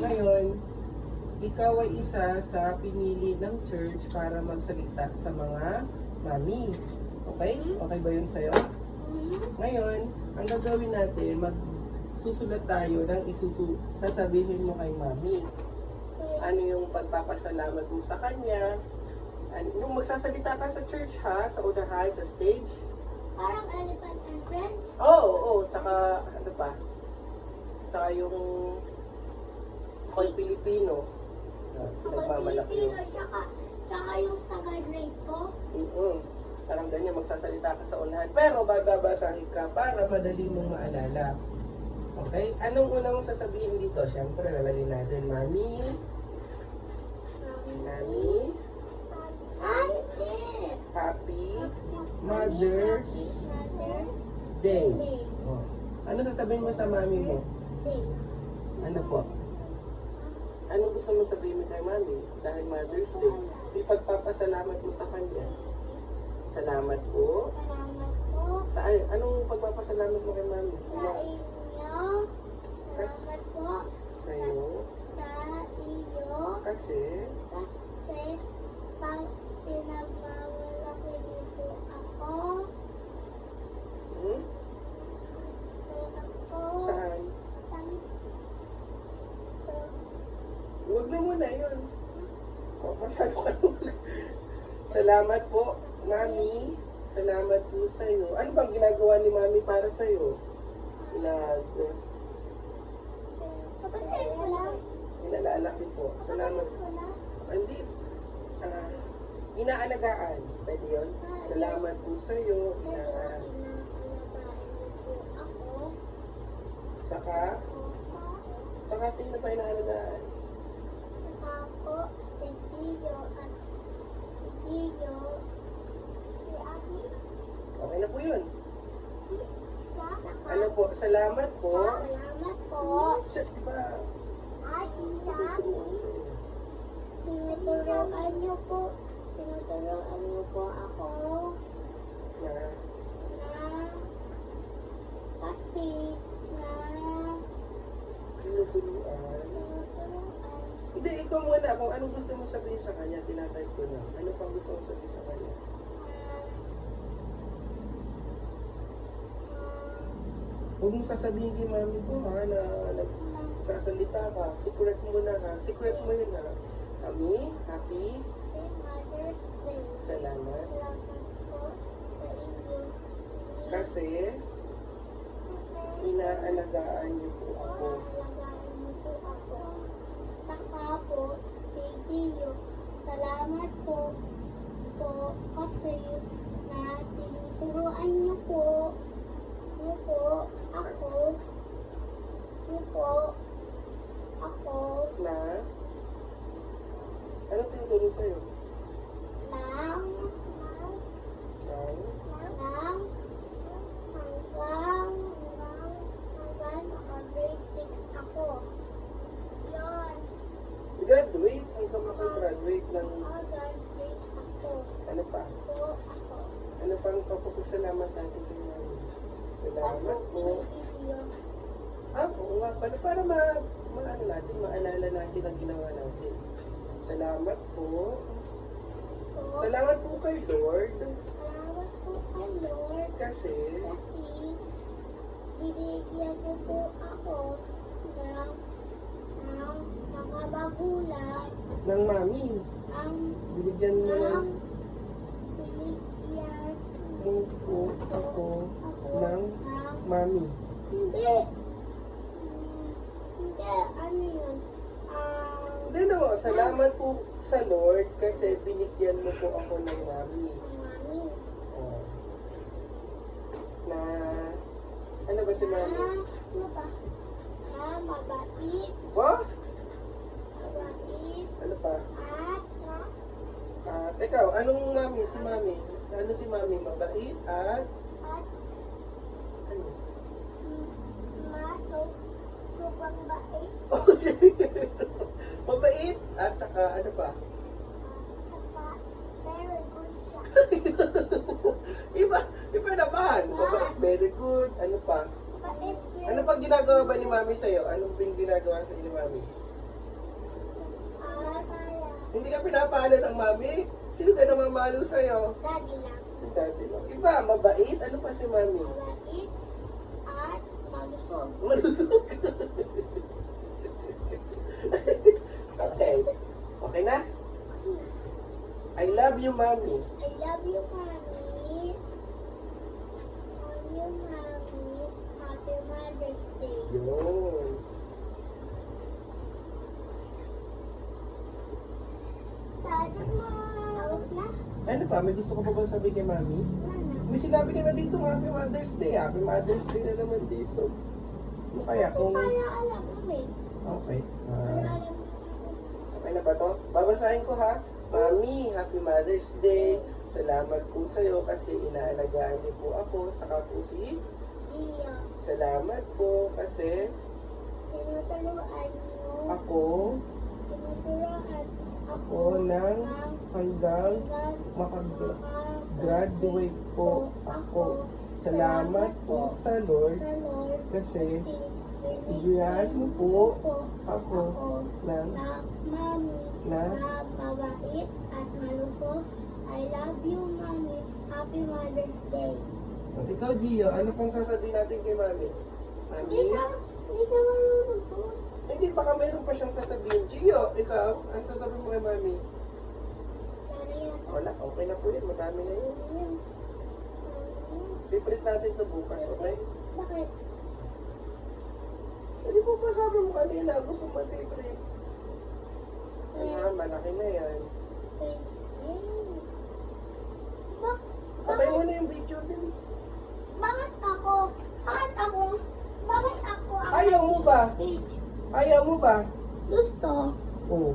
Ngayon, ikaw ay isa sa pinili ng church para magsalita sa mga mami. Okay? Okay ba yun sa'yo? Ngayon, ang gagawin natin, magsusulat tayo ng sasabihin mo kay mami. Ano yung pagpapasalamat mo sa kanya? Nung magsasalita ka sa church ha, sa unahan, sa stage. Parang elephant and friend? Oo. Tsaka, ano pa? Tsaka yung ako'y Pilipino. Ako Nagmamalaki Pilipino, yun. tsaka yung sa grade ko. Parang ganyan, magsasalita ka sa unahan. Pero babasahin ka para madali mong maalala. Okay? Anong unang mong sasabihin dito? Siyempre, lalagay natin, Mami. Mami. Happy Mother's Day. Oh. Ano sasabihin mo sa mami mo? Ano po? Ano gusto mo sabihin mo kay mami? Dahil Mother's Day. Ipagpapasalamat mo sa kanya. Salamat po. Salamat po Saan? Anong pagpapasalamat mo kay mami? sa inyo. Salamat po Sa'yo. sa iyo. Kasi, Kasi pag pinagmamalaki niyo po ako, saan? Huwag na muna yun. Oh, masyado ka na. Salamat po, mami. Salamat po sa'yo. Ano bang ginagawa ni mami para sa'yo? kapatid ko lang. Inalalaki po. Salamat. Kapatid ko lang. Hindi. Inaalagaan. Pwede yun? Salamat po sa'yo. Inaalagaan niyo po ako. Saka sino pa inaalagaan? Saka po si Tiyo at si Tiyo. Si Ate. Okay na po yun. Siya. Saka Ano po? Salamat po. salamat po. Siya, diba? At siya. Tinuturoan niyo po. Tinuturoan niyo po ako Na, na kasi na tinutuluan. tinuturoan. Hindi, ikaw muna. Kung anong gusto mo sabihin sa kanya, tinatype ko na. Ano pang gusto mo sabihin sa kanya? Huwag mong sasabihin kay mami ko ha, na nagsasalita ka. Secret mo na ha. Secret mo yun ha. Kami, happy, Mother's Day. salamat. Salamat po sa inyo. Kasi, inaalagaan niyo po ako. Alagaan niyo po ako. Saka po, thank you. Salamat po kasi na tinuturuan niyo po ako Na, ano tinuturo sa'yo? ng Ng, hanggang maka-grade 6 ako. Yan. graduate, hanggang makagraduate ng, Maka-graduate ako. ano pa? Po ako. Ano pang papapasalamat natin kay mami? Salamat po. Oo nga pala, para ano natin, maalala natin ang ginawa natin. Salamat po. Salamat po kay Lord. Salamat po kay Lord Kasi, kasi binigyan niyo po ako ng mga magulang ng mami, ang binigyan mo ng binigyan mo po ako ako ng ng mami. hindi ano yun Hindi na salamat po sa Lord kasi binigyan mo po ako ng mami. mami Oh. Na, ano ba si mami? ano ba mabait What? mabait Ano pa? at Ikaw, anong mami? Si mami? Ano si mami? Mabait at ano? sobrang bait Mabait at saka ano pa? saka very good siya Iba naman. Mabait, very good. Ano pa? bait Ano pang ginagawa ba ni mami sa'yo? Anong ginagawa sa ni mami? Hindi ka pinapalo ng mami? Sino ka namamalo sa'yo? Daddy lang. Yung daddy mo. Iba, mabait. Ano pa si mami? Mabait at malusog. Malusog. Okay. Okay na? I love you, mami. I love you, Mommy. Love you, Mommy. Happy Mother's Day. Yun. Sana mo. Tapos na? Ano pa? May gusto ko pa bang sabihin kay mami? Mana. May sinabi ka na dito, Happy Mother's Day. Happy Mother's Day na naman dito. Ano kaya kung... Kaya alam mo eh. Okay. Kaya alam mo. Okay na ba to? Babasahin ko ha. Mami, Happy Mother's Day. Salamat po sa'yo kasi inaalagaan niyo po ako. Saka po si... Iya. Salamat po kasi Tinuturuan niyo. ako Tinuturuan ako ng hanggang hanggang makagraduate po ako. Salamat po sa Lord sa Lord kasi binigyan mo po ako ng na mami na na mabait at malusog. I love you, Mami. Happy Mother's Day. ikaw, Gio, ano pang sasabihin natin kay Mami? Hindi Mami? siya marunong po. Hindi, baka meron pa siyang sasabihin. Gio, ikaw, ano sasabihin mo kay Mami? Sana yan. Wala, okay na po yun. Madami na yun. Yun. Piprint natin ito bukas, okay? Bakit? Hindi po ba sabi mo kanina, gusto mo piprint? Ah, malaki na yan. Patay mo na yung video din. Bakit ako? Bakit ako? Bakit ako? Ayaw mo ba? Page. Ayaw mo ba? Gusto. Oo.